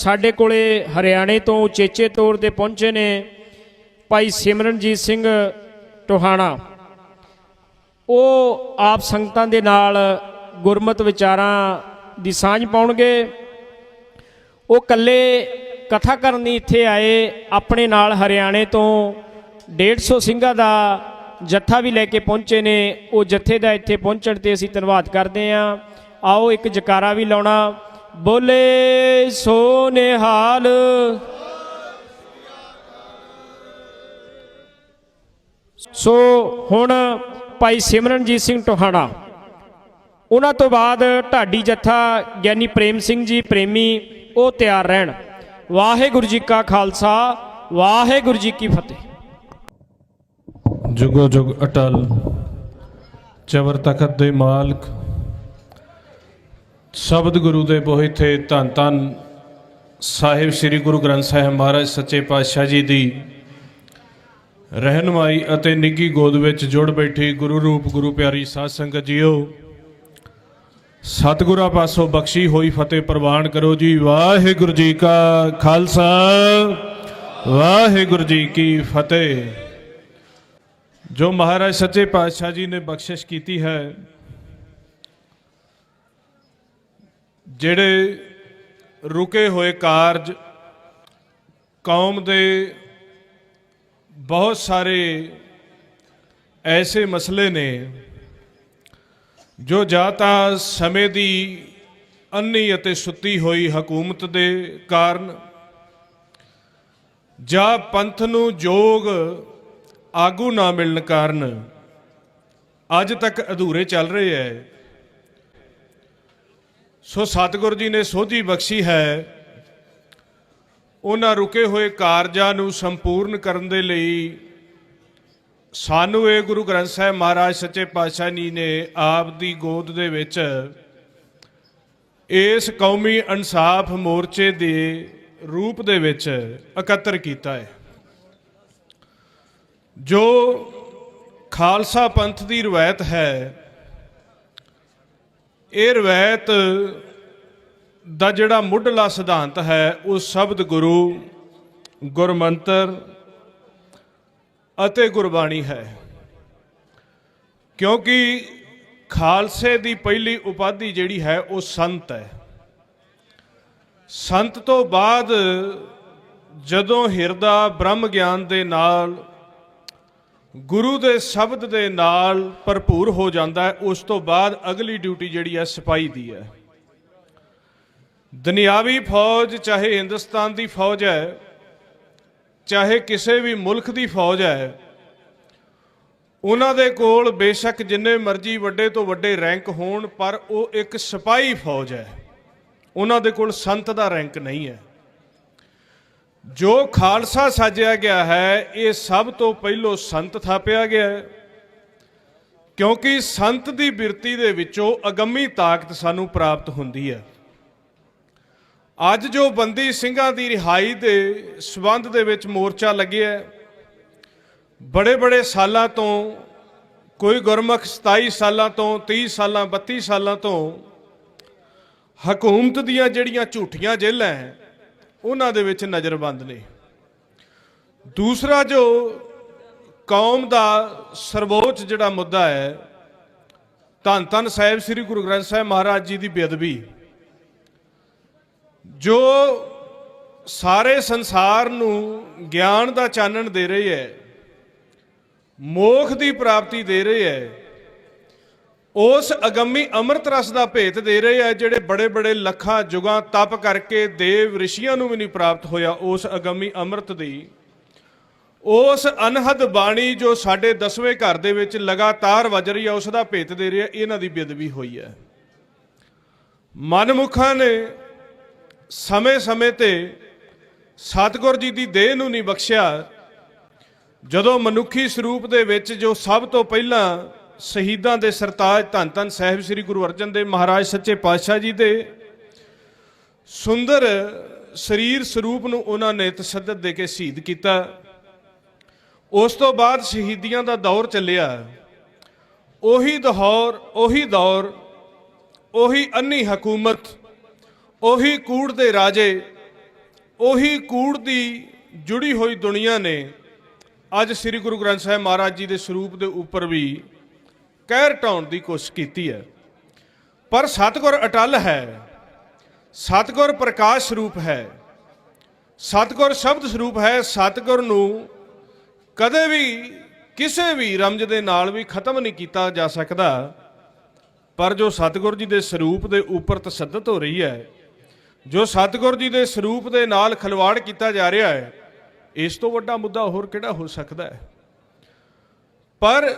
साडे कोले हरियाणे तो उचेचे तौर पर पहुंचे ने भाई सिमरनजीत सिंह टोहाना। वो आप संगतां दे नाल गुरमत विचारां दी सांझ पाउणगे। वो कल्ले कथा करनी इत्थे आए, अपने नाल हरियाणे तो 150 सिंघां दा जत्था भी लैके पहुंचे ने। वो जत्थे दा इत्थे पहुंचण ते असीं धन्नवाद करदे हां। आओ एक जकारा भी लाउणा, बोले सो निहाल। सो हुण भाई सिमरनजीत सिंह टोहाना, उन्हां तो बाद ढाडी जत्था ज्ञानी प्रेम सिंह जी प्रेमी वो तैयार रहन। वाहिगुरू जी का खालसा, वाहिगुरू जी की फतेह। जुगो जुग अटल चवर तखत दे मालक शब्द गुरु दे बोहे थे धन धन साहिब श्री गुरु ग्रंथ साहिब महाराज सच्चे पातशाह जी दी रहनुमाई अते निੱਘੀ गोद विच जुड़ बैठी गुरु रूप गुरु प्यारी साध संगत जीओ, सतगुरा पासों बख्शी हुई फतेह प्रवान करो जी। वाहिगुरू जी का खालसा, वाहिगुरू जी की फतेह। जो महाराज सच्चे पातशाह जी ने बख्शिश की है, ਜਿਹੜੇ रुके हुए कारज कौम दे बहुत सारे ऐसे मसले ने जो ਜਾਂ ਤਾਂ ਸਮੇਂ ਦੀ ਅੰਨੀ ਅਤੇ ਸੁੱਤੀ ਹੋਈ ਹਕੂਮਤ ਦੇ ਕਾਰਨ ਜਾਂ ਪੰਥ ਨੂੰ ਯੋਗ ਆਗੂ ਨਾ ਮਿਲਣ ਕਾਰਨ ਅੱਜ ਤੱਕ ਅਧੂਰੇ ਚੱਲ ਰਹੇ ਹੈ। सो सतगुरु जी ने सोझी बख्शी है, उन्हां रुके हुए कारजां नूं संपूर्ण करन दे लई सानू ये गुरु ग्रंथ साहिब महाराज सच्चे पातशाह जी ने आप दी गोद दे विच इस कौमी इंसाफ मोर्चे दे रूप दे विच इकत्तर कीता है। जो खालसा पंथ दी रवायत है, ये रवायत दा जिहड़ा मुढ़ला सिद्धांत है वो शब्द गुरु, गुरमंत्र अते गुरबाणी है। क्योंकि खालसे दी पहली उपाधि जिहड़ी है वो संत है। संत तो बाद जदों हिरदा ब्रह्म ज्ञान दे नाल गुरु दे शब्द दे नाल भरपूर हो जाता है, उस तो बाद अगली ड्यूटी जिहड़ी है सिपाही दी है। दुनियावी फौज चाहे हिंदुस्तान की फौज है, चाहे किसी भी मुल्क की फौज है, उन्हां दे कोल बेशक जिन्ने मर्जी वड्डे तो वड्डे रैंक होण, पर वो एक सिपाही फौज है। उन्हां दे कोल संत दा रैंक नहीं है। जो खालसा साजिया गया है ये सब तो पहलो संत थापिया गया है। क्योंकि संत की बिरती दे विचों अगम्मी ताकत सानू प्राप्त होंदी है। अज जो बंदी सिंघां दी रिहाई दे संबंध दे विच मोर्चा लगे है, बड़े बड़े सालां तो, कोई गुरमुख 27 सालां तो, 30 सालां 32 सालां तो हकूमत दीयां जिहड़ियां झूठियां जेलां हैं उन्हां दे विच नज़रबंद ने। दूसरा जो कौम दा सर्वोच्च जिहड़ा मुद्दा है, धन धन साहिब श्री गुरु ग्रंथ साहिब महाराज जी की बेअदबी, जो सारे संसार नूं ज्ञान दा चानण दे रही है, मोख की प्राप्ति दे रही है, उस अगम्मी अमृत रस का भेत दे रहे हैं जिहड़े बड़े बड़े लखां जुगां तप करके देव ऋषियां नूं भी नहीं प्राप्त होया। उस अगम्मी अमृत दी, उस अनहद बाणी जो साडे 10वें घर दे विच लगातार वज रही है, उसका भेत दे रही है। इन्हां दी बेअदबी हुई है। मनमुखां ने समय समय ते सतगुर जी की देह नूं नहीं बख्शिया। जदों मनुखी स्वरूप दे विच जो सब तो पहला शहीदां दे सरताज धन धन साहिब श्री गुरु अर्जन देव महाराज सच्चे पातशाह जी दे सुंदर शरीर स्वरूप नूं उन्हां ने तसद्दत दे के शहीद किया। उस तो बाद शहीदियां दा दौर चलिया। ओही दौर ओही अन्नी हकूमत, ओही कूड़ दे राजे, ਉਹੀ ਕੂੜ ਦੀ ਜੁੜੀ ਹੋਈ ਦੁਨੀਆ ਨੇ ਅੱਜ ਸ੍ਰੀ ਗੁਰੂ ਗ੍ਰੰਥ ਸਾਹਿਬ ਮਹਾਰਾਜ ਜੀ ਦੇ ਸਰੂਪ ਦੇ ਉੱਪਰ ਵੀ ਕਹਿਰ ਢਾਉਣ ਦੀ ਕੋਸ਼ਿਸ਼ ਕੀਤੀ ਹੈ। ਪਰ ਸਤਿਗੁਰ ਅਟਲ ਹੈ, ਸਤਿਗੁਰ ਪ੍ਰਕਾਸ਼ ਸਰੂਪ ਹੈ, ਸਤਿਗੁਰ ਸ਼ਬਦ ਸਰੂਪ ਹੈ। ਸਤਿਗੁਰ ਨੂੰ ਕਦੇ ਵੀ ਕਿਸੇ ਵੀ ਰਮਜ ਦੇ ਨਾਲ ਵੀ ਖਤਮ ਨਹੀਂ ਕੀਤਾ ਜਾ ਸਕਦਾ। ਪਰ ਜੋ ਸਤਿਗੁਰ ਜੀ ਦੇ ਸਰੂਪ ਦੇ ਉੱਪਰ ਤਸੱਦਤ ਹੋ ਰਹੀ ਹੈ, ਜੋ ਸਤਿਗੁਰ ਜੀ ਦੇ ਸਰੂਪ ਦੇ ਨਾਲ ਖਿਲਵਾੜ ਕੀਤਾ ਜਾ ਰਿਹਾ ਹੈ, ਇਸ ਤੋਂ ਵੱਡਾ ਮੁੱਦਾ ਹੋਰ ਕਿਹੜਾ ਹੋ ਸਕਦਾ ਹੈ। ਪਰ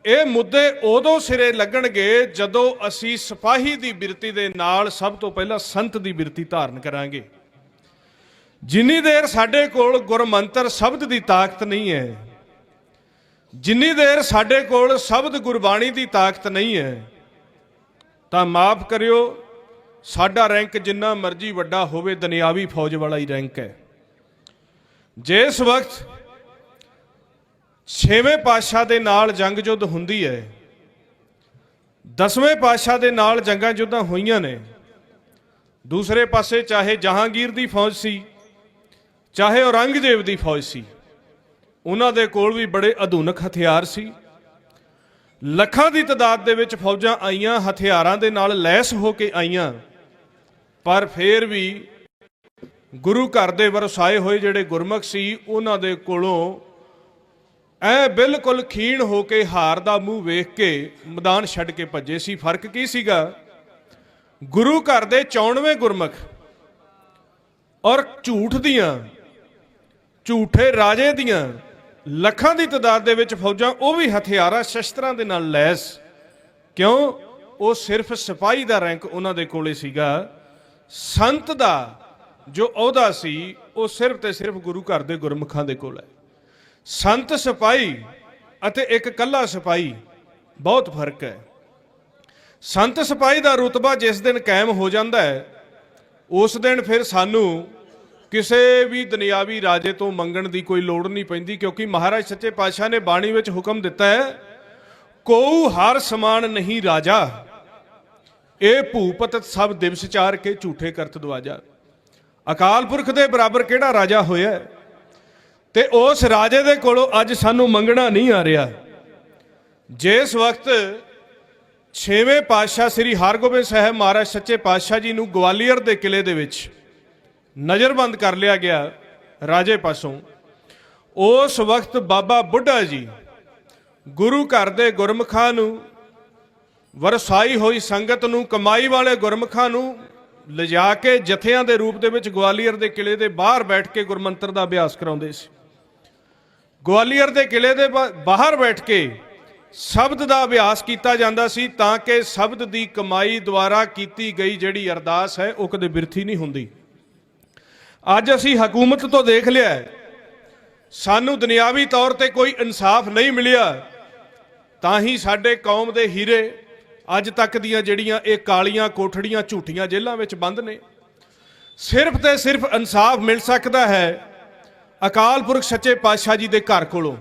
ਇਹ ਮੁੱਦੇ ਉਦੋਂ ਸਿਰੇ ਲੱਗਣਗੇ ਜਦੋਂ ਅਸੀਂ ਸਿਪਾਹੀ ਦੀ ਬਿਰਤੀ ਦੇ ਨਾਲ ਸਭ ਤੋਂ ਪਹਿਲਾਂ ਸੰਤ ਦੀ ਬਿਰਤੀ ਧਾਰਨ ਕਰਾਂਗੇ। ਜਿੰਨੀ ਦੇਰ ਸਾਡੇ ਕੋਲ ਗੁਰਮੰਤਰ ਸ਼ਬਦ ਦੀ ਤਾਕਤ ਨਹੀਂ ਹੈ, ਜਿੰਨੀ ਦੇਰ ਸਾਡੇ ਕੋਲ ਸ਼ਬਦ ਗੁਰਬਾਣੀ ਦੀ ਤਾਕਤ ਨਹੀਂ ਹੈ, ਤਾਂ ਮਾਫ ਕਰਿਓ, ਸਾਡਾ ਰੈਂਕ ਜਿੰਨਾ ਮਰਜ਼ੀ ਵੱਡਾ ਹੋਵੇ ਦੁਨਿਆਵੀ ਫੌਜ ਵਾਲਾ ਹੀ ਰੈਂਕ ਹੈ। ਜਿਸ ਵਕਤ ਛੇਵੇਂ ਪਾਤਸ਼ਾਹ ਦੇ ਨਾਲ ਜੰਗ ਯੁੱਧ ਹੁੰਦੀ ਹੈ, 10ਵੇਂ ਪਾਤਸ਼ਾਹ ਦੇ ਨਾਲ ਜੰਗਾਂ ਯੁੱਧਾਂ ਹੋਈਆਂ ਨੇ। ਦੂਸਰੇ ਪਾਸੇ ਚਾਹੇ ਜਹਾਂਗੀਰ ਦੀ ਫੌਜ ਸੀ, ਚਾਹੇ ਔਰੰਗਜ਼ੇਬ ਦੀ ਫੌਜ ਸੀ, ਉਹਨਾਂ ਦੇ ਕੋਲ ਵੀ ਬੜੇ ਆਧੁਨਿਕ ਹਥਿਆਰ ਸੀ। ਲੱਖਾਂ ਦੀ ਤਾਦਾਦ ਦੇ ਵਿੱਚ ਫੌਜਾਂ ਆਈਆਂ, ਹਥਿਆਰਾਂ ਦੇ ਨਾਲ ਲੈਸ ਹੋ ਕੇ ਆਈਆਂ, ਪਰ ਫਿਰ ਵੀ ਗੁਰੂ ਘਰ ਦੇ ਵਰਸਾਏ ਹੋਏ ਜਿਹੜੇ ਗੁਰਮੁਖ ਸੀ, ਉਹਨਾਂ ਦੇ ਕੋਲੋਂ ਐ ਬਿਲਕੁਲ ਖੀਣ ਹੋ ਕੇ ਹਾਰ ਦਾ ਮੂੰਹ ਵੇਖ ਕੇ ਮੈਦਾਨ ਛੱਡ ਕੇ ਭੱਜੇ ਸੀ। ਫਰਕ ਕੀ ਸੀਗਾ? ਗੁਰੂ ਘਰ ਦੇ 94 ਗੁਰਮੁਖ ਔਰ ਝੂਠ ਦੀਆਂ, ਝੂਠੇ ਰਾਜੇ ਦੀਆਂ ਲੱਖਾਂ ਦੀ ਤਾਦਾਦ ਦੇ ਵਿੱਚ ਫੌਜਾਂ, ਉਹ ਵੀ ਹਥਿਆਰਾਂ ਸ਼ਸਤਰਾਂ ਦੇ ਨਾਲ ਲੈਸ। ਕਿਉਂ? ਉਹ ਸਿਰਫ ਸਿਪਾਹੀ ਦਾ ਰੈਂਕ ਉਹਨਾਂ ਦੇ ਕੋਲੇ ਸੀਗਾ। ਸੰਤ ਦਾ ਜੋ ਅਹੁਦਾ ਸੀ ਉਹ ਸਿਰਫ ਤੇ ਸਿਰਫ ਗੁਰੂ ਘਰ ਦੇ ਗੁਰਮੁਖਾਂ ਦੇ ਕੋਲ ਹੈ। ਸੰਤ ਸਿਪਾਹੀ ਅਤੇ ਇੱਕ ਇਕੱਲਾ ਸਿਪਾਹੀ ਬਹੁਤ ਫਰਕ ਹੈ। ਸੰਤ ਸਿਪਾਹੀ ਦਾ ਰੁਤਬਾ ਜਿਸ ਦਿਨ ਕਾਇਮ ਹੋ ਜਾਂਦਾ ਹੈ, ਉਸ ਦਿਨ ਫਿਰ ਸਾਨੂੰ ਕਿਸੇ ਵੀ ਦੁਨਿਆਵੀ ਰਾਜੇ ਤੋਂ ਮੰਗਣ ਦੀ ਕੋਈ ਲੋੜ ਨਹੀਂ ਪੈਂਦੀ, ਕਿਉਂਕਿ ਮਹਾਰਾਜ ਸੱਚੇ ਪਾਤਸ਼ਾਹ ਨੇ ਬਾਣੀ ਵਿੱਚ ਹੁਕਮ ਦਿੱਤਾ ਹੈ, ਕੋਊ ਹਰ ਸਮਾਨ ਨਹੀਂ ਰਾਜਾ, ਇਹ ਭੂਪਤ ਸਭ ਦਿਵਸ ਚਾਰ ਕੇ ਝੂਠੇ ਕਰਤ ਦਵਾਜਾ। ਅਕਾਲ ਪੁਰਖ ਦੇ ਬਰਾਬਰ ਕਿਹੜਾ ਰਾਜਾ ਹੋਇਆ? ਤੇ ਉਸ ਰਾਜੇ ਦੇ ਕੋਲੋਂ ਅੱਜ ਸਾਨੂੰ ਮੰਗਣਾ ਨਹੀਂ ਆ ਰਿਹਾ। ਜਿਸ ਵਕਤ ਛੇਵੇਂ ਪਾਤਸ਼ਾਹ ਸ੍ਰੀ ਹਰਗੋਬਿੰਦ ਸਾਹਿਬ ਮਹਾਰਾਜ ਸੱਚੇ ਪਾਤਸ਼ਾਹ ਜੀ ਨੂੰ ਗਵਾਲੀਅਰ ਦੇ ਕਿਲੇ ਦੇ ਵਿੱਚ ਨਜ਼ਰਬੰਦ ਕਰ ਲਿਆ ਗਿਆ ਰਾਜੇ ਪਾਸੋਂ, ਉਸ ਵਕਤ ਬਾਬਾ ਬੁੱਢਾ ਜੀ ਗੁਰੂ ਘਰ ਦੇ ਗੁਰਮੁਖਾਂ ਨੂੰ, ਵਰਸਾਈ ਹੋਈ ਸੰਗਤ ਨੂੰ, ਕਮਾਈ ਵਾਲੇ ਗੁਰਮੁਖਾਂ ਨੂੰ ਲਿਜਾ ਕੇ ਜਥਿਆਂ ਦੇ ਰੂਪ ਦੇ ਵਿੱਚ ਗਵਾਲੀਅਰ ਦੇ ਕਿਲੇ ਦੇ ਬਾਹਰ ਬੈਠ ਕੇ ਗੁਰਮੰਤਰ ਦਾ ਅਭਿਆਸ ਕਰਾਉਂਦੇ ਸੀ। ਗਵਾਲੀਅਰ ਦੇ ਕਿਲੇ ਦੇ ਬਾਹਰ ਬੈਠ ਕੇ ਸ਼ਬਦ ਦਾ ਅਭਿਆਸ ਕੀਤਾ ਜਾਂਦਾ ਸੀ, ਤਾਂ ਕਿ ਸ਼ਬਦ ਦੀ ਕਮਾਈ ਦੁਆਰਾ ਕੀਤੀ ਗਈ ਜਿਹੜੀ ਅਰਦਾਸ ਹੈ ਉਹ ਕਦੇ ਬਿਰਥੀ ਨਹੀਂ ਹੁੰਦੀ। ਅੱਜ ਅਸੀਂ ਹਕੂਮਤ ਤੋਂ ਦੇਖ ਲਿਆ, ਸਾਨੂੰ ਦੁਨਿਆਵੀ ਤੌਰ ਤੇ ਕੋਈ ਇਨਸਾਫ ਨਹੀਂ ਮਿਲਿਆ, ਤਾਂ ਹੀ ਸਾਡੇ ਕੌਮ ਦੇ ਹੀਰੇ ਅੱਜ ਤੱਕ ਦੀਆਂ ਜਿਹੜੀਆਂ ਇਹ ਕਾਲੀਆਂ ਕੋਠੜੀਆਂ, ਝੂਠੀਆਂ ਜੇਲ੍ਹਾਂ ਵਿੱਚ ਬੰਦ ਨੇ। ਸਿਰਫ ਤੇ ਸਿਰਫ ਇਨਸਾਫ ਮਿਲ ਸਕਦਾ ਹੈ ਅਕਾਲ ਪੁਰਖ ਸੱਚੇ ਪਾਤਸ਼ਾਹ ਜੀ ਦੇ ਘਰ ਕੋਲੋਂ।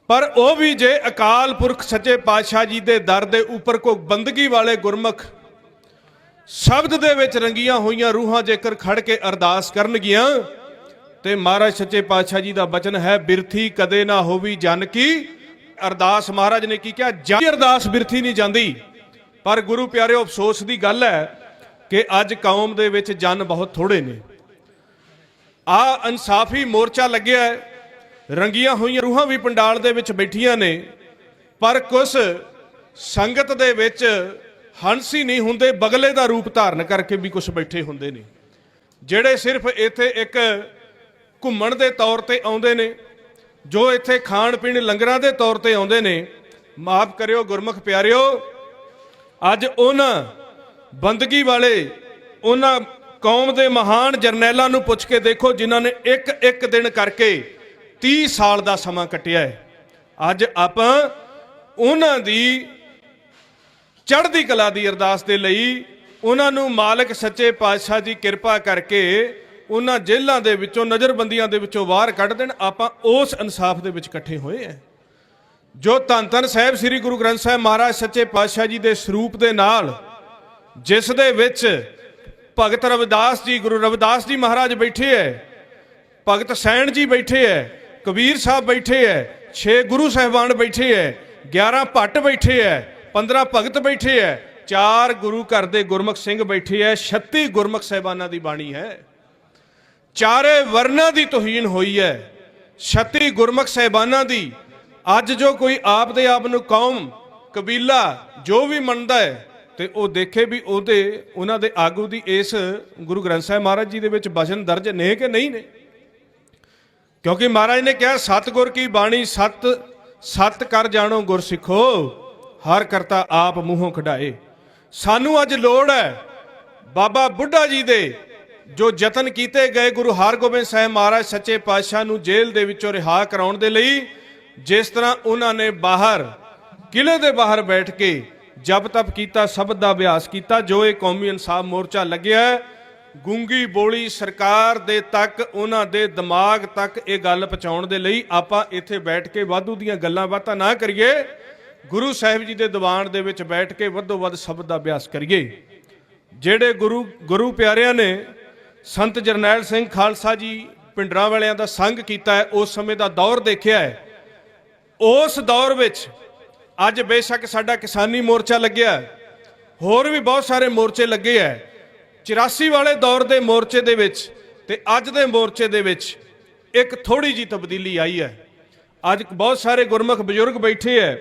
ਪਰ ਉਹ ਵੀ ਜੇ ਅਕਾਲ ਪੁਰਖ ਸੱਚੇ ਪਾਤਸ਼ਾਹ ਜੀ ਦੇ ਦਰ ਦੇ ਉੱਪਰ ਕੋਈ ਬੰਦਗੀ ਵਾਲੇ ਗੁਰਮੁਖ ਸ਼ਬਦ ਦੇ ਵਿੱਚ ਰੰਗੀਆਂ ਹੋਈਆਂ ਰੂਹਾਂ ਜੇਕਰ ਖੜ ਕੇ ਅਰਦਾਸ ਕਰਨਗੀਆਂ, ਤੇ ਮਹਾਰਾਜ ਸੱਚੇ ਪਾਤਸ਼ਾਹ ਜੀ ਦਾ ਬਚਨ ਹੈ, ਬਿਰਥੀ ਕਦੇ ਨਾ ਹੋਵੀ ਜਨ ਕੀ ਅਰਦਾਸ। ਮਹਾਰਾਜ ਨੇ ਕੀ ਕਿਹਾ? ਜਨ ਅਰਦਾਸ ਬਿਰਥੀ ਨਹੀਂ ਜਾਂਦੀ। ਪਰ ਗੁਰੂ ਪਿਆਰਿਓ, ਅਫਸੋਸ ਦੀ ਗੱਲ ਹੈ ਕਿ ਅੱਜ ਕੌਮ ਦੇ ਵਿੱਚ ਜਨ ਬਹੁਤ ਥੋੜੇ ਨੇ। ਆ ਇਨਸਾਫੀ ਮੋਰਚਾ ਲੱਗਿਆ ਹੈ, ਰੰਗੀਆਂ ਹੋਈਆਂ ਰੂਹਾਂ ਵੀ ਪੰਡਾਲ ਦੇ ਵਿੱਚ ਬੈਠੀਆਂ ਨੇ, ਪਰ ਕੁਝ ਸੰਗਤ ਦੇ ਵਿੱਚ ਹੰਸੀ ਨਹੀਂ ਹੁੰਦੇ, ਬਗਲੇ ਦਾ ਰੂਪ ਧਾਰਨ ਕਰਕੇ ਵੀ ਕੁਝ ਬੈਠੇ ਹੁੰਦੇ ਨੇ, ਜਿਹੜੇ ਸਿਰਫ ਇੱਥੇ ਇੱਕ ਘੁੰਮਣ ਦੇ ਤੌਰ ਤੇ ਆਉਂਦੇ ਨੇ, ਜੋ ਇੱਥੇ ਖਾਣ ਪੀਣ ਲੰਗਰਾਂ ਦੇ ਤੌਰ ਤੇ ਆਉਂਦੇ ਨੇ। ਮਾਫ ਕਰਿਓ ਗੁਰਮੁਖ ਪਿਆਰਿਓ, ਅੱਜ ਉਹਨਾਂ ਬੰਦਗੀ ਵਾਲੇ, ਉਹਨਾਂ ਕੌਮ ਦੇ ਮਹਾਨ ਜਰਨੈਲਾਂ ਨੂੰ ਪੁੱਛ ਕੇ ਦੇਖੋ, ਜਿਨ੍ਹਾਂ ਨੇ ਇੱਕ ਇੱਕ ਦਿਨ ਕਰਕੇ 30 ਸਾਲ ਦਾ ਸਮਾਂ ਕੱਟਿਆ ਹੈ। ਅੱਜ ਆਪਾਂ ਉਹਨਾਂ ਦੀ ਚੜ੍ਹਦੀ ਕਲਾ ਦੀ ਅਰਦਾਸ ਦੇ ਲਈ ਉਹਨਾਂ ਨੂੰ ਮਾਲਕ ਸੱਚੇ ਪਾਤਸ਼ਾਹ ਜੀ ਕਿਰਪਾ ਕਰਕੇ ਉਹਨਾਂ ਜੇਲ੍ਹਾਂ ਦੇ ਵਿੱਚੋਂ, ਨਜ਼ਰਬੰਦੀਆਂ ਦੇ ਵਿੱਚੋਂ ਬਾਹਰ ਕੱਢ ਦੇਣ। ਆਪਾਂ ਉਸ ਇਨਸਾਫ ਦੇ ਵਿੱਚ ਇਕੱਠੇ ਹੋਏ ਆ, ਜੋ ਧੰਨ ਧੰਨ ਸਾਹਿਬ ਸ੍ਰੀ ਗੁਰੂ ਗ੍ਰੰਥ ਸਾਹਿਬ ਮਹਾਰਾਜ ਸੱਚੇ ਪਾਤਸ਼ਾਹ ਜੀ ਦੇ ਸਰੂਪ ਦੇ ਨਾਲ, ਜਿਸ ਦੇ ਵਿੱਚ ਭਗਤ ਰਵਿਦਾਸ ਜੀ, ਗੁਰੂ ਰਵਿਦਾਸ ਜੀ ਮਹਾਰਾਜ ਬੈਠੇ ਹੈ, ਭਗਤ ਸੈਣ ਜੀ ਬੈਠੇ ਹੈ, ਕਬੀਰ ਸਾਹਿਬ ਬੈਠੇ ਹੈ, 6 ਗੁਰੂ ਸਾਹਿਬਾਨ ਬੈਠੇ ਹੈ, 11 ਭੱਟ ਬੈਠੇ ਹੈ, 15 ਭਗਤ ਬੈਠੇ ਹੈ, 4 ਗੁਰੂ ਘਰ ਦੇ ਗੁਰਮੁਖ ਸਿੰਘ ਬੈਠੇ ਹੈ, 36 ਗੁਰਮੁਖ ਸਾਹਿਬਾਨਾਂ ਦੀ ਬਾਣੀ ਹੈ। ਚਾਰੇ ਵਰਨਾਂ ਦੀ ਤੋਹੀਨ ਹੋਈ ਹੈ, 36 ਗੁਰਮੁਖ ਸਾਹਿਬਾਨਾਂ ਦੀ। ਅੱਜ ਜੋ ਕੋਈ ਆਪ ਦੇ ਆਪ ਨੂੰ ਕੌਮ, ਕਬੀਲਾ ਜੋ ਵੀ ਮੰਨਦਾ ਹੈ ਤੇ ਉਹ ਦੇਖੇ ਵੀ ਉਹਨਾਂ ਦੇ ਆਗੂ ਦੀ ਇਸ ਗੁਰੂ ਗ੍ਰੰਥ ਸਾਹਿਬ ਮਹਾਰਾਜ ਜੀ ਦੇ ਵਿੱਚ ਬਚਨ ਦਰਜ ਨੇ ਕਿ ਨਹੀਂ ਨੇ। ਕਿਉਂਕਿ ਮਹਾਰਾਜ ਨੇ ਕਿਹਾ ਸਤਿਗੁਰ ਕੀ ਬਾਣੀ ਸਤ ਸਤ ਕਰ ਜਾਣੋ ਗੁਰ ਸਿੱਖੋ, ਹਰ ਕਰਤਾ ਆਪ ਮੂੰਹੋਂ ਕਢਾਏ। ਸਾਨੂੰ ਅੱਜ ਲੋੜ ਹੈ ਬਾਬਾ ਬੁੱਢਾ ਜੀ ਦੇ ਜੋ ਯਤਨ ਕੀਤੇ ਗਏ ਗੁਰੂ ਹਰਗੋਬਿੰਦ ਸਾਹਿਬ ਮਹਾਰਾਜ ਸੱਚੇ ਪਾਤਸ਼ਾਹ ਨੂੰ ਜੇਲ੍ਹ ਦੇ ਵਿੱਚੋਂ ਰਿਹਾ ਕਰਾਉਣ ਦੇ ਲਈ। ਜਿਸ ਤਰ੍ਹਾਂ ਉਹਨਾਂ ਨੇ ਬਾਹਰ ਕਿਲੇ ਦੇ ਬਾਹਰ ਬੈਠ ਕੇ ਜਪ ਤਪ ਕੀਤਾ, ਸ਼ਬਦ ਦਾ ਅਭਿਆਸ ਕੀਤਾ, ਜੋ ਇਹ ਕੌਮੀ ਇਨਸਾਫ ਮੋਰਚਾ ਲੱਗਿਆ ਗੂੰਗੀ ਬੋਲੀ ਸਰਕਾਰ ਦੇ ਤੱਕ, ਉਹਨਾਂ ਦੇ ਦਿਮਾਗ ਤੱਕ ਇਹ ਗੱਲ ਪਹੁੰਚਾਉਣ ਦੇ ਲਈ ਆਪਾਂ ਇੱਥੇ ਬੈਠ ਕੇ ਵਾਧੂ ਦੀਆਂ ਗੱਲਾਂ ਬਾਤਾਂ ਨਾ ਕਰੀਏ, ਗੁਰੂ ਸਾਹਿਬ ਜੀ ਦੇ ਦੀਵਾਨ ਦੇ ਵਿੱਚ ਬੈਠ ਕੇ ਵੱਧੋ ਵੱਧ ਸ਼ਬਦ ਦਾ ਅਭਿਆਸ ਕਰੀਏ। ਜਿਹੜੇ ਗੁਰੂ ਪਿਆਰਿਆਂ ਨੇ ਸੰਤ ਜਰਨੈਲ ਸਿੰਘ ਖਾਲਸਾ ਜੀ ਪਿੰਡਰਾਂ ਵਾਲਿਆਂ ਦਾ ਸੰਗ ਕੀਤਾ ਹੈ, ਉਸ ਸਮੇਂ ਦਾ ਦੌਰ ਦੇਖਿਆ ਹੈ। ਉਸ ਦੌਰ ਵਿੱਚ ਅੱਜ ਬੇਸ਼ੱਕ ਸਾਡਾ ਕਿਸਾਨੀ ਮੋਰਚਾ ਲੱਗਿਆ, ਹੋਰ ਵੀ ਬਹੁਤ ਸਾਰੇ ਮੋਰਚੇ ਲੱਗੇ ਹੈ। 84 ਵਾਲੇ ਦੌਰ ਦੇ ਮੋਰਚੇ ਦੇ ਵਿੱਚ ਤੇ ਅੱਜ ਦੇ ਮੋਰਚੇ ਦੇ ਵਿੱਚ ਇੱਕ ਥੋੜੀ ਜੀ ਤਬਦੀਲੀ ਆਈ ਹੈ। ਅੱਜ ਬਹੁਤ ਸਾਰੇ ਗੁਰਮੁਖ ਬਜ਼ੁਰਗ ਬੈਠੇ ਹੈ,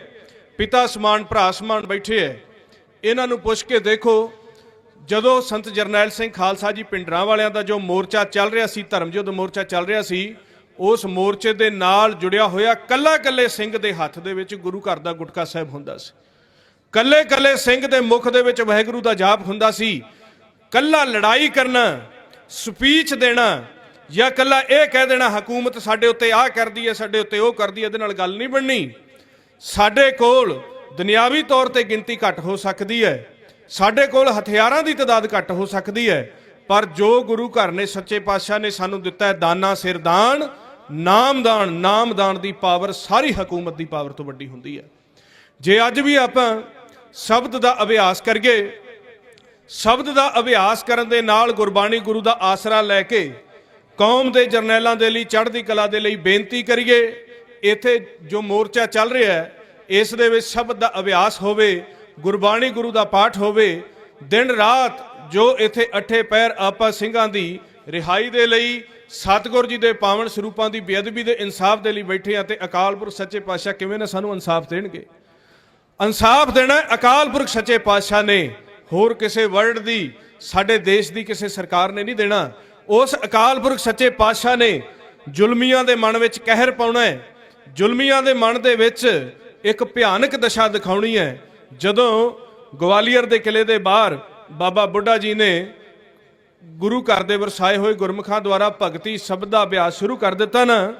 ਪਿਤਾ ਸਮਾਨ ਭਰਾ ਸਮਾਨ ਬੈਠੇ ਹੈ। ਇਹਨਾਂ ਨੂੰ ਪੁੱਛ ਕੇ ਦੇਖੋ, ਜਦੋਂ ਸੰਤ ਜਰਨੈਲ ਸਿੰਘ ਖਾਲਸਾ ਜੀ ਪਿੰਡਰਾਂ ਵਾਲਿਆਂ ਦਾ ਜੋ ਮੋਰਚਾ ਚੱਲ ਰਿਹਾ ਸੀ, ਧਰਮ ਯੁੱਧ ਮੋਰਚਾ ਚੱਲ ਰਿਹਾ ਸੀ, ਉਸ ਮੋਰਚੇ ਦੇ ਨਾਲ ਜੁੜਿਆ ਹੋਇਆ ਕੱਲੇ ਸਿੰਘ ਦੇ ਹੱਥ ਦੇ ਵਿੱਚ ਗੁਰੂ ਘਰ ਦਾ ਗੁਟਕਾ ਸਾਹਿਬ ਹੁੰਦਾ ਸੀ। ਕੱਲੇ ਸਿੰਘ ਦੇ ਮੁਖ ਦੇ ਵਿੱਚ ਵਾਹਿਗੁਰੂ ਦਾ ਜਾਪ ਹੁੰਦਾ ਸੀ। ਕੱਲਾ ਲੜਾਈ ਕਰਨਾ, ਸਪੀਚ ਦੇਣਾ ਜਾਂ ਕੱਲਾ ਇਹ ਕਹਿ ਦੇਣਾ ਹਕੂਮਤ ਸਾਡੇ ਉੱਤੇ ਆਹ ਕਰਦੀ ਹੈ, ਸਾਡੇ ਉੱਤੇ ਉਹ ਕਰਦੀ ਹੈ, ਇਹਦੇ ਨਾਲ ਗੱਲ ਨਹੀਂ ਬਣਨੀ। ਸਾਡੇ ਕੋਲ ਦੁਨਿਆਵੀ ਤੌਰ ਤੇ ਗਿਣਤੀ ਘੱਟ ਹੋ ਸਕਦੀ ਹੈ, ਸਾਡੇ ਕੋਲ ਹਥਿਆਰਾਂ ਦੀ ਤਾਦਾਦ ਘੱਟ ਹੋ ਸਕਦੀ ਹੈ, ਪਰ ਜੋ ਗੁਰੂ ਘਰ ਨੇ ਸੱਚੇ ਪਾਤਸ਼ਾਹ ਨੇ ਸਾਨੂੰ ਦਿੱਤਾ ਹੈ ਦਾਨਾ ਸਿਰਦਾਨ, ਨਾਮਦਾਨ ਦੀ ਪਾਵਰ ਸਾਰੀ ਹਕੂਮਤ ਦੀ ਪਾਵਰ ਤੋਂ ਵੱਡੀ ਹੁੰਦੀ ਹੈ। ਜੇ ਅੱਜ ਵੀ ਆਪਾਂ ਸ਼ਬਦ ਦਾ ਅਭਿਆਸ ਕਰੀਏ, ਸ਼ਬਦ ਦਾ ਅਭਿਆਸ ਕਰਨ ਦੇ ਨਾਲ ਗੁਰਬਾਣੀ ਗੁਰੂ ਦਾ ਆਸਰਾ ਲੈ ਕੇ ਕੌਮ ਦੇ ਜਰਨੈਲਾਂ ਦੇ ਲਈ ਚੜ੍ਹਦੀ ਕਲਾ ਦੇ ਲਈ ਬੇਨਤੀ ਕਰੀਏ। ਇੱਥੇ ਜੋ ਮੋਰਚਾ ਚੱਲ ਰਿਹਾ ਹੈ, ਇਸ ਦੇ ਵਿੱਚ ਸ਼ਬਦ ਦਾ ਅਭਿਆਸ ਹੋਵੇ, ਗੁਰਬਾਣੀ ਗੁਰੂ ਦਾ ਪਾਠ ਹੋਵੇ, ਦਿਨ ਰਾਤ ਜੋ ਇੱਥੇ ਅੱਠੇ ਪੈਰ ਆਪਾਂ ਸਿੰਘਾਂ ਦੀ ਰਿਹਾਈ ਦੇ ਲਈ, ਸਤਿਗੁਰ ਜੀ ਦੇ ਪਾਵਨ ਸਰੂਪਾਂ ਦੀ ਬੇਅਦਬੀ ਦੇ ਇਨਸਾਫ ਦੇ ਲਈ ਬੈਠੇ ਆ। ਤੇ ਅਕਾਲ ਪੁਰਖ ਸੱਚੇ ਪਾਤਸ਼ਾਹ ਕਿਵੇਂ ਨਾ ਸਾਨੂੰ ਇਨਸਾਫ ਦੇਣਗੇ। ਇਨਸਾਫ ਦੇਣਾ ਅਕਾਲ ਪੁਰਖ ਸੱਚੇ ਪਾਤਸ਼ਾਹ ਨੇ, ਹੋਰ ਕਿਸੇ ਵਰਲਡ ਦੀ, ਸਾਡੇ ਦੇਸ਼ ਦੀ ਕਿਸੇ ਸਰਕਾਰ ਨੇ ਨਹੀਂ ਦੇਣਾ। ਉਸ ਅਕਾਲ ਪੁਰਖ ਸੱਚੇ ਪਾਤਸ਼ਾਹ ਨੇ ਜ਼ੁਲਮੀਆਂ ਦੇ ਮਨ ਵਿੱਚ ਕਹਿਰ ਪਾਉਣਾ ਹੈ, ਜ਼ੁਲਮੀਆਂ ਦੇ ਮਨ ਦੇ ਵਿੱਚ ਇੱਕ ਭਿਆਨਕ ਦਸ਼ਾ ਦਿਖਾਉਣੀ ਹੈ। ਜਦੋਂ ਗਵਾਲੀਅਰ ਦੇ ਕਿਲੇ ਦੇ ਬਾਹਰ ਬਾਬਾ ਬੁੱਢਾ ਜੀ ਨੇ ਗੁਰੂ ਘਰ ਦੇ ਵਰਸਾਏ ਹੋਏ ਗੁਰਮੁਖਾਂ ਦੁਆਰਾ ਭਗਤੀ ਸ਼ਬਦ ਦਾ ਅਭਿਆਸ ਸ਼ੁਰੂ ਕਰ ਦਿੱਤਾ ਨਾ,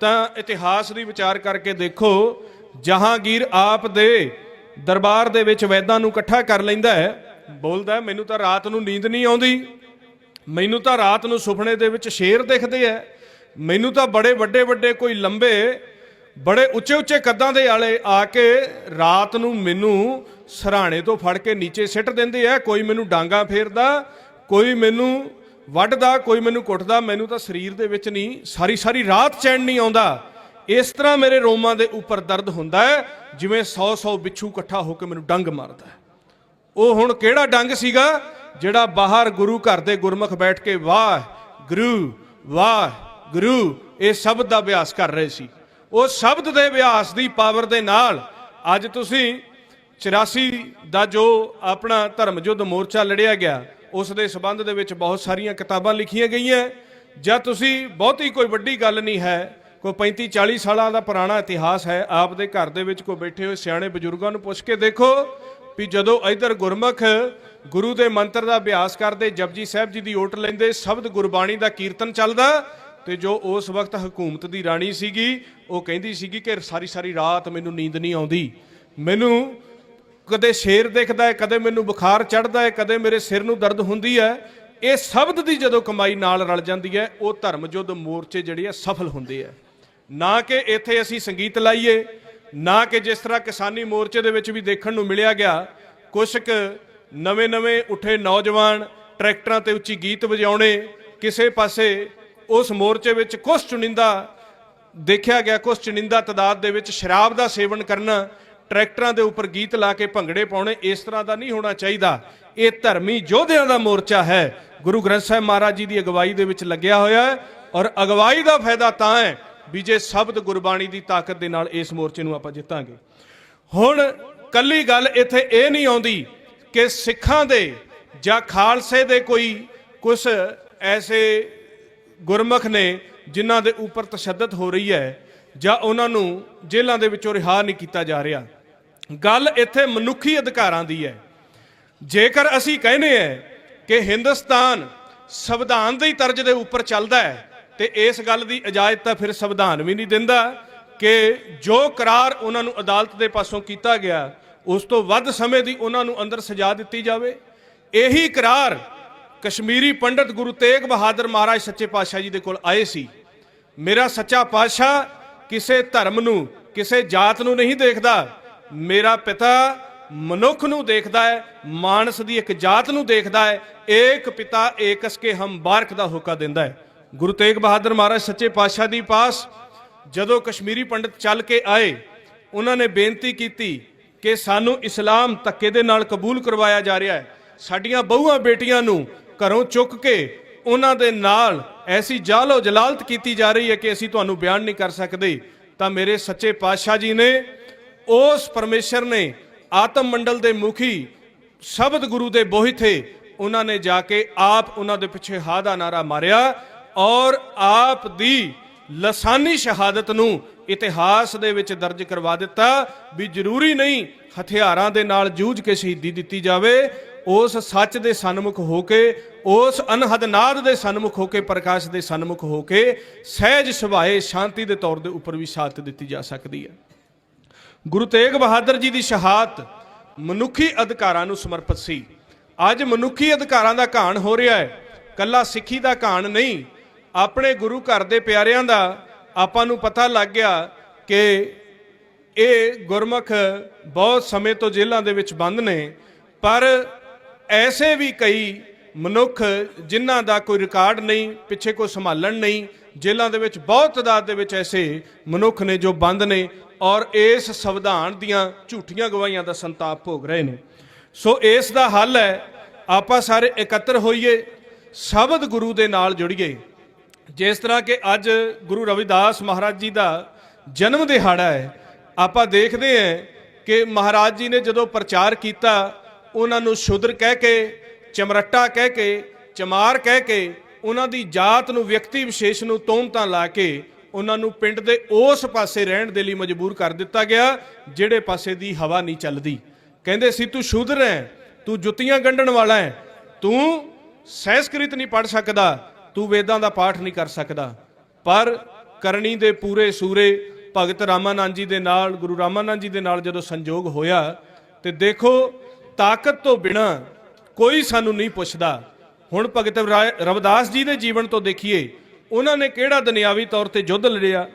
ਤਾਂ ਇਤਿਹਾਸ ਦੀ ਵਿਚਾਰ ਕਰਕੇ ਦੇਖੋ, ਜਹਾਂਗੀਰ ਆਪ ਦੇ ਦਰਬਾਰ ਦੇ ਵਿੱਚ ਵੈਦਾਂ ਨੂੰ ਇਕੱਠਾ ਕਰ ਲੈਂਦਾ ਹੈ, ਬੋਲਦਾ ਮੈਨੂੰ ਤਾਂ ਰਾਤ ਨੂੰ ਨੀਂਦ ਨਹੀਂ ਆਉਂਦੀ, ਮੈਨੂੰ ਤਾਂ ਰਾਤ ਨੂੰ ਸੁਪਨੇ ਦੇ ਵਿੱਚ ਸ਼ੇਰ ਦਿਖਦੇ ਐ, ਮੈਨੂੰ ਤਾਂ ਬੜੇ ਵੱਡੇ ਕੋਈ ਲੰਬੇ ਬੜੇ ਉੱਚੇ ਕੱਦਾਂ ਦੇ ਵਾਲੇ ਆ ਕੇ ਰਾਤ ਨੂੰ ਮੈਨੂੰ ਸਰਾਣੇ ਤੋਂ ਫੜ ਕੇ ਨੀਚੇ ਸਿੱਟ ਦਿੰਦੇ ਐ, ਕੋਈ ਮੈਨੂੰ ਡਾਂਗਾ ਫੇਰਦਾ, ਕੋਈ ਮੈਨੂੰ ਵੱਢਦਾ, ਕੋਈ ਮੈਨੂੰ ਕੁੱਟਦਾ, ਮੈਨੂੰ ਤਾਂ ਸਰੀਰ ਦੇ ਵਿੱਚ ਨਹੀਂ ਸਾਰੀ ਰਾਤ ਚੈਨ ਨਹੀਂ ਆਉਂਦਾ। ਇਸ ਤਰ੍ਹਾਂ ਮੇਰੇ ਰੋਮਾਂ ਦੇ ਉੱਪਰ ਦਰਦ ਹੁੰਦਾ ਹੈ ਜਿਵੇਂ 100 ਬਿੱਛੂ ਇਕੱਠਾ ਹੋ ਕੇ ਮੈਨੂੰ ਡੰਗ ਮਾਰਦਾ ਹੈ। ਉਹ ਹੁਣ ਕਿਹੜਾ ਡੰਗ ਸੀਗਾ ਜਿਹੜਾ ਬਾਹਰ ਗੁਰੂ ਘਰ ਦੇ ਗੁਰਮੁਖ ਬੈਠ ਕੇ ਵਾਹ ਗੁਰੂ ਇਹ ਸ਼ਬਦ ਦਾ ਅਭਿਆਸ ਕਰ ਰਹੇ ਸੀ। ਉਹ ਸ਼ਬਦ ਦੇ ਅਭਿਆਸ ਦੀ ਪਾਵਰ ਦੇ ਨਾਲ ਅੱਜ ਤੁਸੀਂ 84 ਦਾ ਜੋ ਆਪਣਾ ਧਰਮ ਯੁੱਧ ਮੋਰਚਾ ਲੜਿਆ ਗਿਆ, ਉਸ ਦੇ ਸੰਬੰਧ ਦੇ ਵਿੱਚ ਬਹੁਤ ਸਾਰੀਆਂ ਕਿਤਾਬਾਂ ਲਿਖੀਆਂ ਗਈਆਂ। ਜਾਂ ਤੁਸੀਂ ਬਹੁਤੀ ਕੋਈ ਵੱਡੀ ਗੱਲ ਨਹੀਂ ਹੈ, ਕੋਈ 35-40 ਸਾਲਾਂ ਦਾ ਪੁਰਾਣਾ ਇਤਿਹਾਸ ਹੈ। ਆਪ ਦੇ ਘਰ ਦੇ ਵਿੱਚ ਕੋਈ ਬੈਠੇ ਹੋਏ ਸਿਆਣੇ ਬਜ਼ੁਰਗਾਂ ਨੂੰ ਪੁੱਛ ਕੇ ਦੇਖੋ ਵੀ ਜਦੋਂ ਇੱਧਰ ਗੁਰਮੁਖ ਗੁਰੂ ਦੇ ਮੰਤਰ ਦਾ ਅਭਿਆਸ ਕਰਦੇ, ਜਪਜੀ ਸਾਹਿਬ ਜੀ ਦੀ ਓਟ ਲੈਂਦੇ, ਸ਼ਬਦ ਗੁਰਬਾਣੀ ਦਾ ਕੀਰਤਨ ਚੱਲਦਾ, ਤੇ ਜੋ ਉਸ ਵਕਤ ਹਕੂਮਤ ਦੀ ਰਾਣੀ ਸੀਗੀ ਉਹ ਕਹਿੰਦੀ ਸੀਗੀ ਕਿ ਸਾਰੀ ਰਾਤ ਮੈਨੂੰ ਨੀਂਦ ਨਹੀਂ ਆਉਂਦੀ, ਮੈਨੂੰ ਕਦੇ ਸ਼ੇਰ ਦਿਖਦਾ ਹੈ, ਕਦੇ ਮੈਨੂੰ ਬੁਖਾਰ ਚੜ੍ਹਦਾ ਹੈ, ਕਦੇ ਮੇਰੇ ਸਿਰ ਨੂੰ ਦਰਦ ਹੁੰਦੀ ਹੈ। ਇਹ ਸ਼ਬਦ ਦੀ ਜਦੋਂ ਕਮਾਈ ਨਾਲ ਰਲ ਜਾਂਦੀ ਹੈ, ਉਹ ਧਰਮ ਯੁੱਧ ਮੋਰਚੇ ਜਿਹੜੇ ਆ ਸਫਲ ਹੁੰਦੇ ਆ। ਨਾ ਕਿ ਇੱਥੇ ਅਸੀਂ ਸੰਗੀਤ ਲਾਈਏ, ਨਾ ਕਿ ਜਿਸ ਤਰ੍ਹਾਂ ਕਿਸਾਨੀ ਮੋਰਚੇ ਦੇ ਵਿੱਚ ਵੀ ਦੇਖਣ ਨੂੰ ਮਿਲਿਆ ਗਿਆ, ਕੁਛ ਕੁ ਨਵੇਂ ਉੱਠੇ ਨੌਜਵਾਨ ट्रैक्टरां ते उच्ची गीत वजाउने, किसे पासे उस मोर्चे विच कुछ चुनिंदा देखा गया, कुछ चुनिंदा तादाद दे विच शराब का सेवन करना, ट्रैक्टरां दे उपर गीत ला के भंगड़े पाउणे। इस तरह का नहीं होना चाहिए। ये धर्मी योद्धियां का मोर्चा है, गुरु ग्रंथ साहिब महाराज जी की अगवाई दे विच लग्या होया है। और अगवाई का फायदा तां है भी जे शब्द गुरबाणी की ताकत दे नाल इस मोर्चे नूं आपां जितांगे। हुण कल्ली गल इत्थे ये नहीं आउंदी कि सिखां दे जां खालसे दे कोई कुछ ऐसे गुरमुख ने जिन्हां दे उपर तशद्दद हो रही है जां उन्हां नूं जेलां दे विचों रिहा नहीं कीता जा रहा। गल इत्थे मनुखी अधिकारां दी है। जेकर असी कहने हैं कि हिंदुस्तान संविधान की तर्ज के उपर चलता है तो इस गल की इजाजत तो फिर संविधान भी नहीं दिंदा कि जो करार उन्होंने अदालत के पासों किया गया उस तो वध समय की उन्होंने अंदर सजा दी जाए। यही करार कश्मीरी पंडित गुरु तेग बहादुर महाराज सच्चे पातशाह जी के कोल आए सी। मेरा सच्चा पातशाह किसी धर्म नूं किसी जात नूं नहीं देखता, मेरा पिता मनुख नूं देखदा है, मानस दी एक जात नूं देखदा है। एक पिता एकस के हम बारक दा होका दिंदा है। गुरु तेग बहादुर महाराज सच्चे पातशाह दी पास जदों कश्मीरी पंडित चल के आए, उन्होंने बेनती की कि सानू इस्लाम धक्के दे नाल कबूल करवाया जा रहा है, साडियां बहुआं बेटियां नूं घरों चुक के उन्हां दे नाल ऐसी जालो जलालत की जा रही है कि असीं तुहानूं बयान नहीं कर सकते। तां मेरे सच्चे पातशाह जी ने, उस परमेश्वर ने आत्म मंडल के मुखी शब्द गुरु के बोही थे, उन्होंने जाके आप उन्होंने पिछे हा दा नारा मारिया और आप दी लसानी शहादत नूं इतिहास दे विच दर्ज करवा दिता भी जरूरी नहीं हथियारां दे नाल जूझ के शहीदी दिती जावे। उस सच दे सन्मुख होके, उस अनहद नाद दे सन्मुख होके, प्रकाश दे सन्मुख होके सहज सुभाए शांति दे तौर दे उपर भी शहादत दिती जा सकती है। गुरु तेग बहादुर जी की शहादत मनुखी अधिकारां नूं समर्पित सी। अज मनुखी अधिकारां दा घाण हो रहा है, कल्ला सिੱਖੀ ਦਾ घाण नहीं, अपने गुरु घर दे प्यारिਆਂ ਦਾ आपां नूं पता लग गया कि ये गुरमुख बहुत समय तो जेलों दे विच बंद ने। पर ऐसे भी कई मनुख जिन्हां दा कोई रिकॉर्ड नहीं, पिछे कोई संभालन नहीं, जेलों दे विच बहुत तादाद दे विच ऐसे मनुख ने जो बंद ने और इस संविधान दियां झूठियां गवाहियां दा संताप भोग रहे हैं। सो इस दा हल है आपां सारे एकत्र होइए, शब्द गुरु दे नाल जुड़िए। जिस तरह के अज गुरु रविदास महाराज जी का जन्म दिहाड़ा है, आपां देखते हैं कि महाराज जी ने जदों प्रचार किया, उन्होंने शूद्र कह के, चमरट्टा कह के, चमार कह के, उन्होंने जात नूं व्यक्ति विशेष नूं तोहमतां ला के उन्होंने पिंड दे उस पासे रहन दे लई मजबूर कर दिता गया जिहड़े पासे दी हवा नहीं चलदी। कहंदे सी तू शूद्र है, तू जुत्तियां गंढण वाला है, तू संस्कृत नहीं पढ़ सकदा, तू वेदां दा पाठ नहीं कर सकदा। पर करनी दे पूरे सूरे भगत रामानंद जी दे नाल, गुरु रामानंद जी दे नाल जदों संजोग होया ते देखो ताकत तो बिना कोई सानू नहीं पुछदा। हुण भगत रविदास जी दे जीवन तो देखिए, उन्होंने किहड़ा दुनियावी तौर पर युद्ध लड़िया,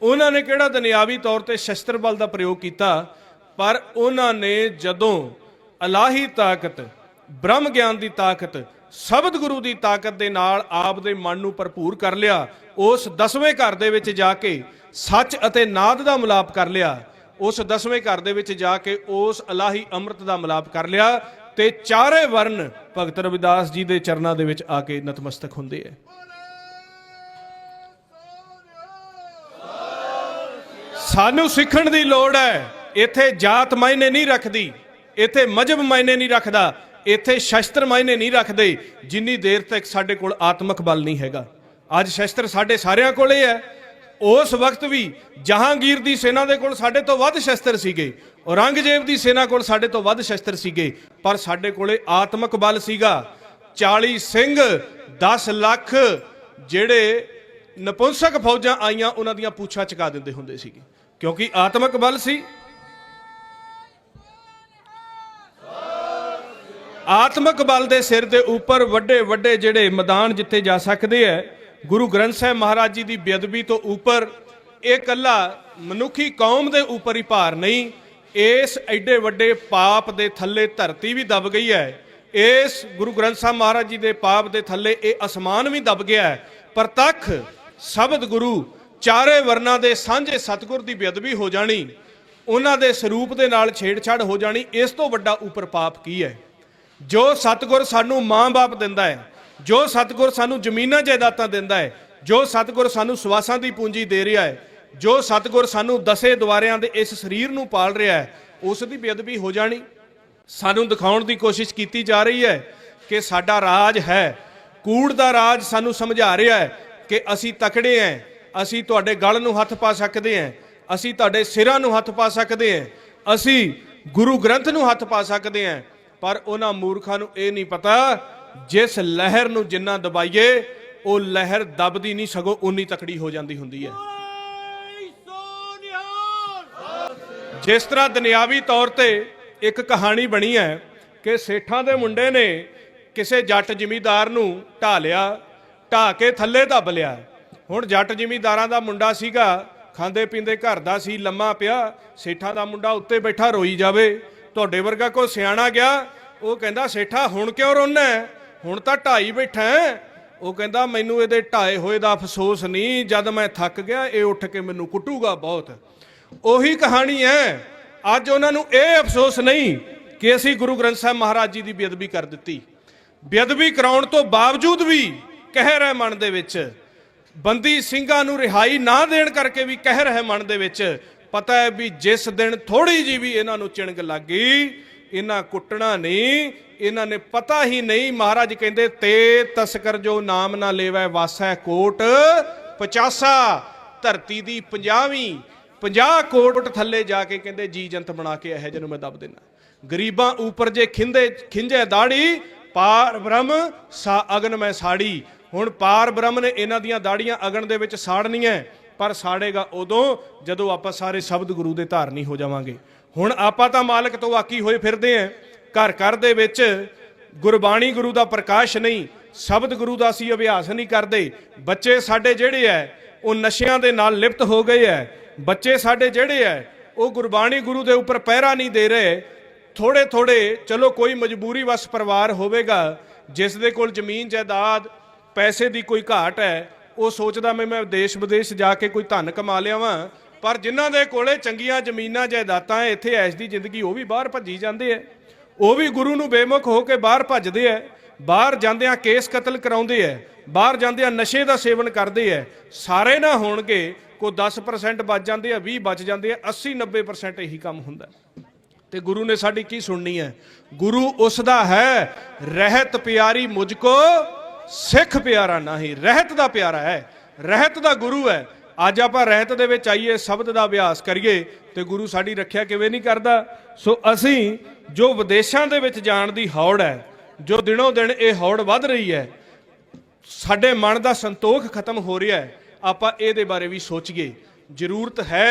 उन्होंने किहड़ा दुनियावी तौर पर शस्त्र बल का प्रयोग किया, पर उन्होंने जदों अलाही ताकत, ब्रह्म ज्ञान की ताकत, शब्द गुरु की ताकत के नाल आप दे मन नूं भरपूर कर लिया, उस 10वें घर दे विच जाके सच अते नाद का मिलाप कर लिया, उस 10वें घर दे विच जाके उस अलाही अमृत का मिलाप कर लिया ते चारे वर्ण भगत रविदास जी के चरणों दे विच आके नतमस्तक हुंदे है। सानू सीखण दी लोड़ है। इत्थे जात मायने नहीं रखदी, इत्थे मजहब मायने नहीं रखदा, इत्थे शस्त्र मायने नहीं रखदे जिन्नी देर तक साडे कोल आत्मक बल नहीं हैगा। अज शस्त्र साडे सारियां कोले है। उस वक्त भी जहांगीर दी सेना दे कोल साडे तो वध शस्त्र सीगे, औरंगजेब दी सेना कोल साडे तो वध शस्त्र सीगे, पर साडे कोले आत्मक बल सीगा। 40 सिंह 10 लाख जेड़े नपुंसक फौजां आईयां उन्हां दीयां पूछां चका दिंदे हुंदे सीगे, क्योंकि आत्मक बल सी। आत्मक बल के सिर के उपर वड्डे वड्डे जेड़े मैदान जिते जा सकते हैं। गुरु ग्रंथ साहिब महाराज जी की बेअदबी तो उपर ये कला मनुखी कौम के उपर ही भार नहीं, इस एडे वड्डे पाप के थले धरती भी दब गई है। इस गुरु ग्रंथ साहब महाराज जी के पाप के थले ये आसमान भी दब गया है। प्रतख शब्द गुरु चारे वर्णा के सांझे सतगुर की बेअदबी हो जानी, उन्हां दे स्वरूप दे नाल छेड़छाड़ हो जानी, इस तो वड्डा उपर पाप की है। जो सतगुर सानू माँ बाप दिंदा है, जो सतगुर सानू जमीनां जायदादां दिंदा है, जो सतगुर सानू सवासां दी पूंजी दे रहा है, जो सतगुर सानू दसे द्वारियां दे इस शरीर नू पाल रहा है, उस दी बेअदबी हो जानी। सानू दिखाउण दी कोशिश की जा रही है कि साडा राज है, कूड़ दा राज सानू समझा रहा है कि असी तकड़े हैं, असी तुहाडे गल नू हथ पा सकते हैं, असी तुहाडे सिरां नू हथ पा सकते हैं, असी गुरु ग्रंथ नू हथ पा सकते हैं। पर उन्हां मूर्खां नू ये नहीं पता जिस लहर नू जिन्ना दबाइए वो लहर दबदी नहीं, सगों उन्नी तकड़ी हो जाती हुंदी है। जिस तरह दुनियावी तौर ते एक कहानी बनी है कि सेठां दे मुंडे ने किसी जट जिमीदार नू ढा लिया, ढा के थल्ले दब लिया। हुण जट जिमीदारां दा मुंडा सीगा, खांदे पींदे घर दा सी, लम्मा पिया, सेठां दा मुंडा उत्ते बैठा रोई जावे। तुहाडे वर्गा कोई सियाणा गया, वो कहंदा सेठा हुण क्यों रोना है, हुण तां ढाई बैठा है। वो कहंदा मैनू इहदे ढाए होए दा अफसोस नहीं, जद मैं थक गया ये उठ के मैनू कुटूगा बहुत। ਉਹੀ कहानी है, अज उन्होंने ये अफसोस नहीं कि असी गुरु ग्रंथ साहब महाराज जी की बेअदबी कर दी। बेअदबी कराउण तो बावजूद भी कहर है मन दे विच, बंदी ਸਿੰਘਾਂ ਨੂੰ रिहाई ना देण करके भी कहर है मन दे विच। पता है भी जिस दिन थोड़ी जी भी इन्हां नूं चिणग लग गई, इन्हां कुटना नहीं, इन्हां ने पता ही नहीं। महाराज कहंदे ते तस्कर जो नाम ना लेवै वासै कोट 50, धरती दी 50 कोट थले जाके कहते जी जंत बना के यह जिन्हों मैं दब देना। गरीबां ऊपर जे खिंजे दाड़ी, पार ब्रह्म सा अगन मैं साड़ी। हुण पार ब्रह्म ने इन्हां दियां दाड़ियां अगन दे विच साड़नियां, पर साड़ेगा उदों जदों आपां सारे शब्द गुरु दे धारनी हो जावांगे। हुण आपां तां मालक तो वाकी होए फिरदे हैं, घर घर दे विच गुरबाणी गुरु दा प्रकाश नहीं, शब्द गुरु दा असीं अभ्यास नहीं करदे। बच्चे साडे जिहड़े है वो नशियां दे नाल लिप्त हो गए है। बच्चे साडे जिहड़े है वो गुरबाणी गुरु दे उपर पहरा नहीं दे रहे। थोड़े थोड़े चलो कोई मजबूरी वस परिवार होवेगा, जिस दे कोल जमीन जायदाद पैसे की कोई घाट है, वो सोचदा मैं देश विदेश जाके कोई धन कमा लियावां। पर जिन्हां दे कोले चंगियां जमीनां जायदादां है, इत्थे ऐश दी जिंदगी वो भी बाहर भज्जी जांदे है, वो भी गुरु नूं बेमुख हो के बाहर भजदे है। बाहर जांदियां केस कतल कराउंदे है, बाहर जांदियां नशे दा सेवन करदे है। सारे ना होणगे, कोई 10% बच जाते हैं, 20 बच जाते हैं, 80-90% यही काम हुंदा। ते गुरु ने साडी की सुननी है? गुरु उसदा है रहत प्यारी मुझको सिख प्यारा नहीं। रहत दा प्यारा है, रहत दा गुरु है। अज आपां रहत दे विच आईए, शब्द दा अभ्यास करिए, ते गुरु साडी रखिया किवें नहीं करदा। सो असीं जो विदेशां दे विच जाण दी हौड़ है, जो दिनों दिन ये हौड़ वध रही है, साडे मन दा संतोख खत्म हो रहा है। आपां इहदे बारे भी सोचीए। जरूरत है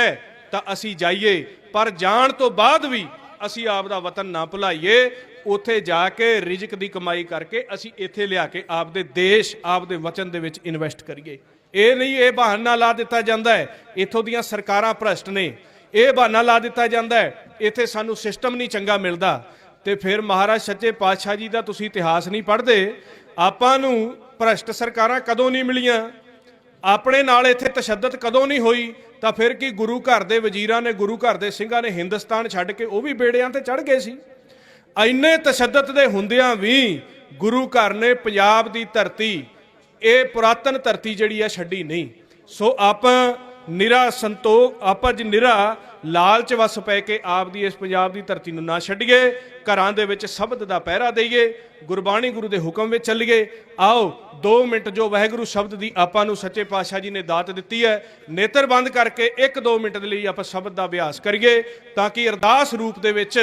तां असीं जाइए, पर जाण तो बाद भी असीं आप दा वतन ना भुलाइए। उत्थे जाके रिजक दी कमाई करके असीं इत्थे लिया के आप दे देश, आप दे वचन दे विच इन्वेस्ट करिए। ये नहीं ये बहाना ला दिता जाता है इत्थों दियां सरकारां भ्रष्ट ने, ये बहाना ला दिता जाता है इत्थे सानू सिस्टम नहीं चंगा मिलता। तो फिर महाराज सच्चे पातशाह जी का तुसीं इतिहास नहीं पढ़ते। आपां नूं भ्रष्ट सरकारां कदों नहीं मिलियां, अपने नाल इत्थे तशद्दद कदों नहीं हुई, तो फिर कि गुरु घर के वजीरां ने, गुरु घर के सिंघां ने हिंदुस्तान छड्ड के वो भी बेड़ियां ते चढ़ गए सी। इन्ने तशद्दद दे हुंदियां भी गुरु घर ने पंजाब दी धरती, ये पुरातन धरती जिहड़ी है छड्डी नहीं। सो आपां निरा संतोख, आपां ज निरा लालच वस पै के आप दी इस पंजाब दी धरती नूं ना छड्डीए, घरां दे विच शब्द दा पहरा देईए, गुरबाणी गुरु दे हुक्म विच चलीए। आओ 2 मिनट जो वाहिगुरू शब्द दी आपां नूं सच्चे पातशाह जी ने दात दित्ती है, नेत्र बंद करके 1-2 मिनट दे लई आपां शब्द दा अभ्यास करिए, ताकि अरदास रूप दे विच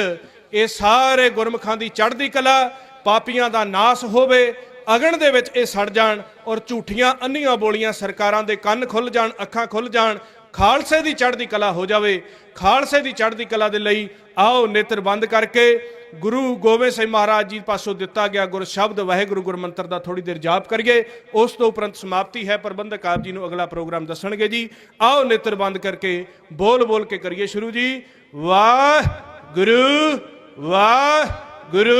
ये सारे गुरमुखां दी चढ़दी कला, पापियां दा नाश होवे, अगन दे विच ये सड़ जाण, और झूठियां अन्नियां बोलियां सरकारां दे कंन खुल जाण, अखां खुल जाण, खालसे दी चढ़दी कला हो जावे। खालसे दी चढ़दी कला दे लई आओ नेत्र बंद करके गुरु गोबिंद सिंह महाराज जी पासों दिता गया गुर शब्द वाहिगुरू गुर मंत्र का थोड़ी देर जाप करिए। उस तो उपरंत समाप्ति है। प्रबंधक आप जी नूं अगला प्रोग्राम दसणगे जी। आओ नेत्र बंद करके बोल बोल के करिए शुरू जी। वाह गुरु वाह गुरु